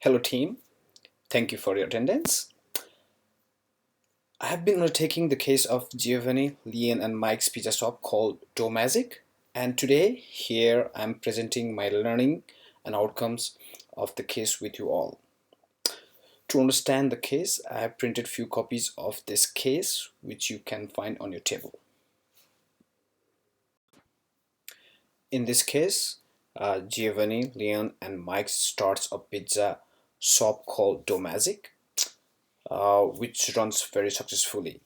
Hello, team. Thank you for your attendance. I have been undertaking the case of Giovanni, Leon, and Mike's pizza shop called Dough Magic, and today here I'm presenting my learning and outcomes of the case with you all. To understand the case, I have printed few copies of this case which you can find on your table. In this case, Giovanni, Leon, and Mike starts a pizza shop called Dough Magic, which runs very successfully.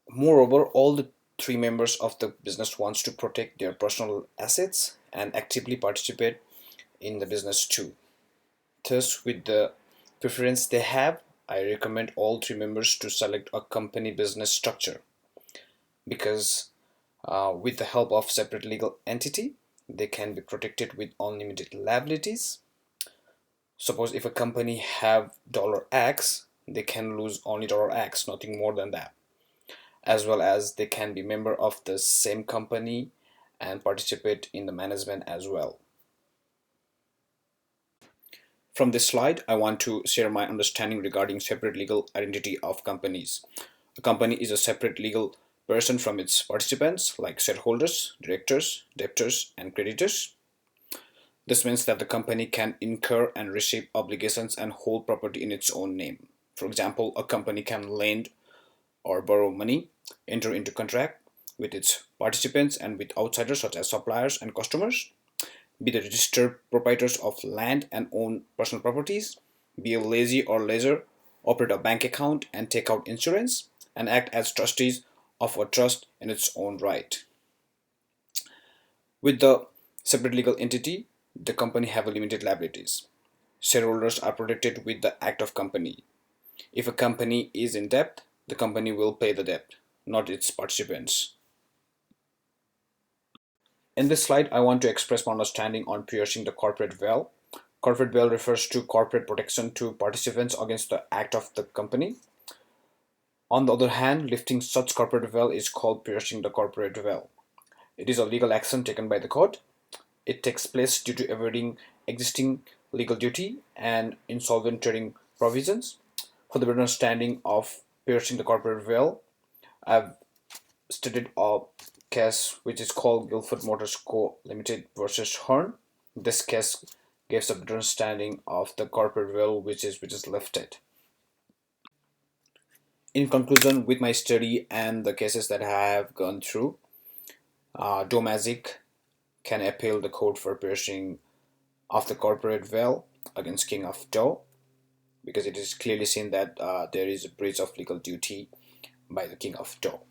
Moreover, all the three members of the business wants to protect their personal assets and actively participate in the business too. Thus, with the preference they have, I recommend all three members to select a company business structure because with the help of separate legal entity, they can be protected with unlimited liabilities. Suppose if a company have $X, they can lose only $X, nothing more than that, as well as they can be member of the same company and participate in the management as well. From this slide, I want to share my understanding regarding separate legal identity of companies. A company is a separate legal person from its participants like shareholders, directors, debtors, and creditors. This means that the company can incur and receive obligations and hold property in its own name. For example, a company can lend or borrow money, enter into contract with its participants and with outsiders such as suppliers and customers, be the registered proprietors of land and own personal properties, be a lessee or lessor, operate a bank account and take out insurance, and act as trustees of a trust in its own right. With the separate legal entity, the company have limited liabilities. Shareholders are protected with the Act of Company. If a company is in debt, the company will pay the debt, not its participants. In this slide, I want to express my understanding on piercing the corporate veil. Corporate veil refers to corporate protection to participants against the act of the company. On the other hand, lifting such corporate veil is called piercing the corporate veil. It is a legal action taken by the court. It takes place due to avoiding existing legal duty and insolvent trading provisions. For the better understanding of piercing the corporate veil, I've studied a case which is called Guilford Motors Co. Limited versus Hearn. This case gives a better understanding of the corporate veil which is lifted. In conclusion, with my study and the cases that I have gone through, Dough Magic can appeal the court for piercing of the corporate veil against King of Dough because it is clearly seen that there is a breach of legal duty by the King of Dough.